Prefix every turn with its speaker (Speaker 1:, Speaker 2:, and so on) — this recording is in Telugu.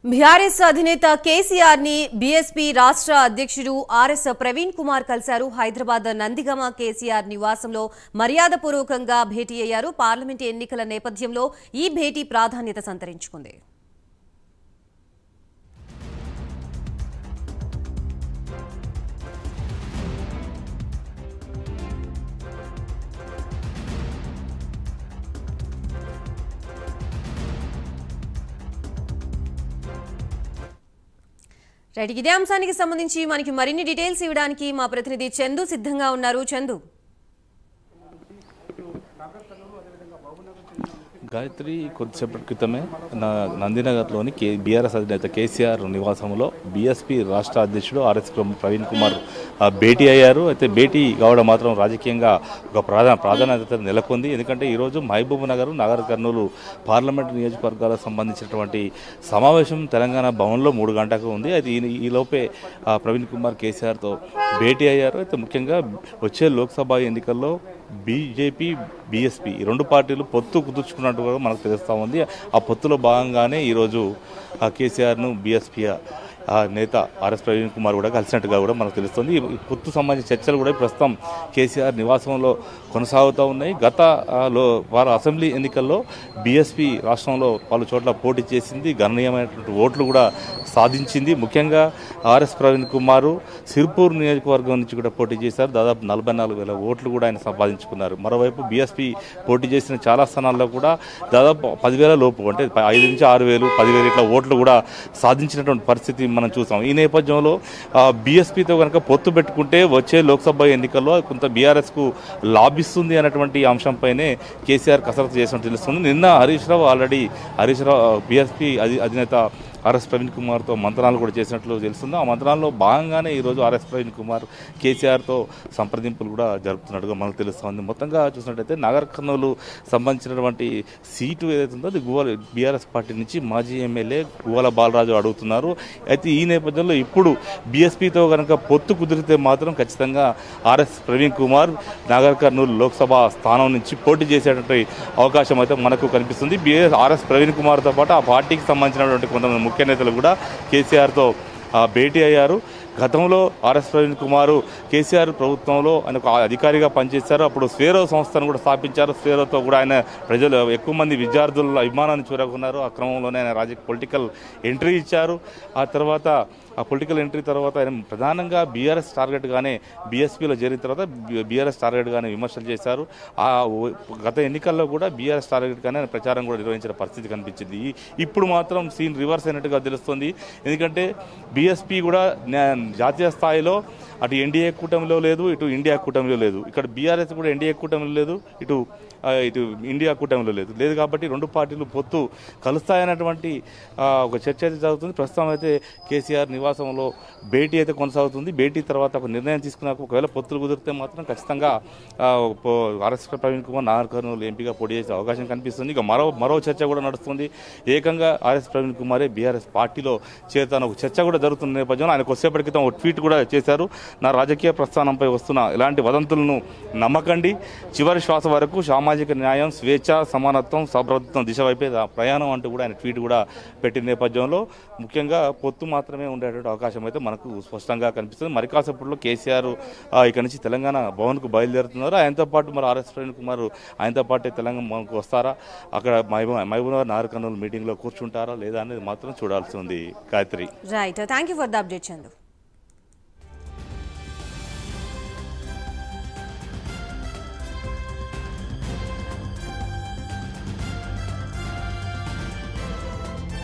Speaker 1: బీఆర్ఎస్ అధినేత కేసీఆర్ ని బీఎస్పీ రాష్ట్ర అధ్యక్షుడు ఆర్ఎస్ ప్రవీణ్ కుమార్ కలిశారు. హైదరాబాద్ నందిగమ కేసీఆర్ నివాసంలో మర్యాదపూర్వకంగా భేటీ అయ్యారు. పార్లమెంటు ఎన్నికల నేపథ్యంలో ఈ భేటీ ప్రాధాన్యత సంతరించుకుంది. రైట్, ఇదే అంశానికి సంబంధించి మనకి మరిన్ని డీటెయిల్స్ ఇవ్వడానికి మా ప్రతినిధి చందు సిద్ధంగా ఉన్నారు. చందు,
Speaker 2: గాయత్రి కొద్దిసేపటి క్రితమే నందినగర్లోని బీఆర్ఎస్ అధినేత కేసీఆర్ నివాసంలో బీఎస్పీ రాష్ట్ర అధ్యక్షుడు ఆర్ఎస్ ప్రవీణ్ కుమార్ భేటీ అయ్యారు. అయితే భేటీ కావడం మాత్రం రాజకీయంగా ఒక ప్రాధాన్యత నెలకొంది. ఎందుకంటే ఈరోజు మహబూబ్ నగర్, నాగర్ కర్నూలు పార్లమెంటు నియోజకవర్గాలకు సంబంధించినటువంటి సమావేశం తెలంగాణ భవన్లో 3 గంటలకు ఉంది. అయితే ఈలోపే ప్రవీణ్ కుమార్ కేసీఆర్తో భేటీ అయ్యారు. అయితే ముఖ్యంగా వచ్చే లోక్సభ ఎన్నికల్లో బీజేపీ, బీఎస్పీ ఈ 2 పార్టీలు పొత్తు కుదుర్చుకున్నట్టుగా మనకు తెలుస్తూ ఉంది. ఆ పొత్తులో భాగంగానే ఈరోజు కేసీఆర్ను బీఎస్పీ నేత ఆర్ఎస్ ప్రవీణ్ కుమార్ కూడా కలిసినట్టుగా కూడా మనకు తెలుస్తుంది. ఈ పొత్తు సంబంధించిన చర్చలు కూడా ప్రస్తుతం కేసీఆర్ నివాసంలో కొనసాగుతూ ఉన్నాయి. వారు అసెంబ్లీ ఎన్నికల్లో బీఎస్పీ రాష్ట్రంలో పలు చోట్ల పోటీ చేసింది, గణనీయమైనటువంటి ఓట్లు కూడా సాధించింది. ముఖ్యంగా ఆర్ఎస్ ప్రవీణ్ కుమార్ సిర్పూర్ నియోజకవర్గం నుంచి కూడా పోటీ చేశారు. దాదాపు 44,000 ఓట్లు కూడా ఆయన సంపాదించుకున్నారు. మరోవైపు బీఎస్పీ పోటీ చేసిన చాలా స్థానాల్లో కూడా దాదాపు 10,000 లోపు, అంటే 5 నుంచి 6,000, 10,000 ఇట్లా ఓట్లు కూడా సాధించినటువంటి పరిస్థితి మనం చూసాం. ఈ నేపథ్యంలో బీఎస్పీతో కనుక పొత్తు పెట్టుకుంటే వచ్చే లోక్సభ ఎన్నికల్లో కొంత బీఆర్ఎస్కు లాభిస్తుంది అన్నటువంటి అంశంపైనే కేసీఆర్ కసరత్తు చేసినట్టు తెలుస్తుంది. నిన్న హరీష్ రావు బీఎస్పీ అధినేత ఆర్ఎస్ ప్రవీణ్ కుమార్తో మంత్రాలు కూడా చేసినట్లు తెలుస్తుంది. ఆ మంత్రాల్లో భాగంగానే ఈరోజు ఆర్ఎస్ ప్రవీణ్ కుమార్ కేసీఆర్తో సంప్రదింపులు కూడా జరుపుతున్నట్టుగా మనకు తెలుస్తుంది. మొత్తంగా చూసినట్టయితే నాగర్ కర్నూలు సంబంధించినటువంటి సీటు ఏదైతే ఉందో అది బీఆర్ఎస్ పార్టీ నుంచి మాజీ ఎమ్మెల్యే గువ్వల బాలరాజు అడుగుతున్నారు. అయితే ఈ నేపథ్యంలో ఇప్పుడు బీఎస్పీతో కనుక పొత్తు కుదిరితే మాత్రం ఖచ్చితంగా ఆర్ఎస్ ప్రవీణ్ కుమార్ నాగర్ కర్నూలు లోక్సభ స్థానం నుంచి పోటీ చేసేటువంటి అవకాశం అయితే మనకు కనిపిస్తుంది. ఆర్ఎస్ ప్రవీణ్ కుమార్తో పాటు ఆ పార్టీకి సంబంధించినటువంటి కొంతమంది ముఖ్య నేతలు కూడా కేసీఆర్తో భేటీ అయ్యారు. గతంలో ఆర్ఎస్ ప్రవీణ్ కుమార్ కేసీఆర్ ప్రభుత్వంలో ఆయన ఒక అధికారిగా పనిచేశారు. అప్పుడు స్వేరో సంస్థను కూడా స్థాపించారు. స్వేరోతో కూడా ఆయన ప్రజలు ఎక్కువ మంది విద్యార్థుల అభిమానాన్ని చూరగొన్నారు. ఆ క్రమంలోనే ఆయన పొలిటికల్ ఎంట్రీ ఇచ్చారు. ఆ పొలిటికల్ ఎంట్రీ తర్వాత ఆయన ప్రధానంగా బీఆర్ఎస్ టార్గెట్గానే బీఎస్పీలో చేరిన తర్వాత బీఆర్ఎస్ టార్గెట్గానే విమర్శలు చేశారు. గత ఎన్నికల్లో కూడా బీఆర్ఎస్ టార్గెట్గానే ఆయన ప్రచారం కూడా నిర్వహించిన పరిస్థితి కనిపించింది. ఇప్పుడు మాత్రం సీన్ రివర్స్ అయినట్టుగా తెలుస్తుంది. ఎందుకంటే బీఎస్పీ కూడా జాతీయ స్థాయిలో అటు ఎన్డీఏ కూటమిలో లేదు, ఇటు ఇండియా కూటమిలో లేదు. ఇక్కడ బీఆర్ఎస్ కూడా ఎన్డీఏ కూటమిలో లేదు, ఇటు ఇండియా కూటమిలో లేదు. కాబట్టి 2 పార్టీలు పొత్తు కలుస్తాయన్నటువంటి ఒక చర్చ అయితే జరుగుతుంది. ప్రస్తుతం అయితే కేసీఆర్ నివాసంలో భేటీ అయితే కొనసాగుతుంది. భేటీ తర్వాత ఒక నిర్ణయం తీసుకున్నాక ఒకవేళ పొత్తులు కుదిరితే మాత్రం ఖచ్చితంగా ఆర్ఎస్ ప్రవీణ్ కుమార్ నాగర్ కర్నూలు ఎంపీగా పోటీ చేసే అవకాశం కనిపిస్తుంది. ఇక మరో చర్చ కూడా నడుస్తుంది. ఏకంగా ఆర్ఎస్ ప్రవీణ్ కుమారే బీఆర్ఎస్ పార్టీలో చేరుతాను ఒక చర్చ కూడా జరుగుతున్న నేపథ్యంలో ఆయన కొద్దిసేపటి క్రితం ఒక ట్వీట్ కూడా చేశారు. నా రాజకీయ ప్రస్థానంపై వస్తున్న ఇలాంటి వదంతులను నమ్మకండి, చివరి శ్వాస వరకు సామాజిక న్యాయం, స్వేచ్ఛ, సమానత్వం, సౌభ్రతత్వం దిశ వైపే ప్రయాణం అంటూ కూడా ఆయన ట్వీట్ కూడా పెట్టిన నేపథ్యంలో ముఖ్యంగా పొత్తు మాత్రమే ఉండేటువంటి అవకాశం అయితే మనకు స్పష్టంగా కనిపిస్తుంది. మరి కాసేపట్లో కేసీఆర్ ఇక్కడ నుంచి తెలంగాణ భవన్కు బయలుదేరుతున్నారు. ఆయనతో పాటు మరి ఆర్ఎస్ ప్రవీణ్ కుమార్ ఆయనతో పాటు తెలంగాణకు వస్తారా, అక్కడ మహబూబ్నగర్ నాగర్ కర్నూలు మీటింగ్లో కూర్చుంటారా లేదా అనేది మాత్రం చూడాల్సి ఉంది. Gayatri,
Speaker 1: right, thank you for the update Chandu.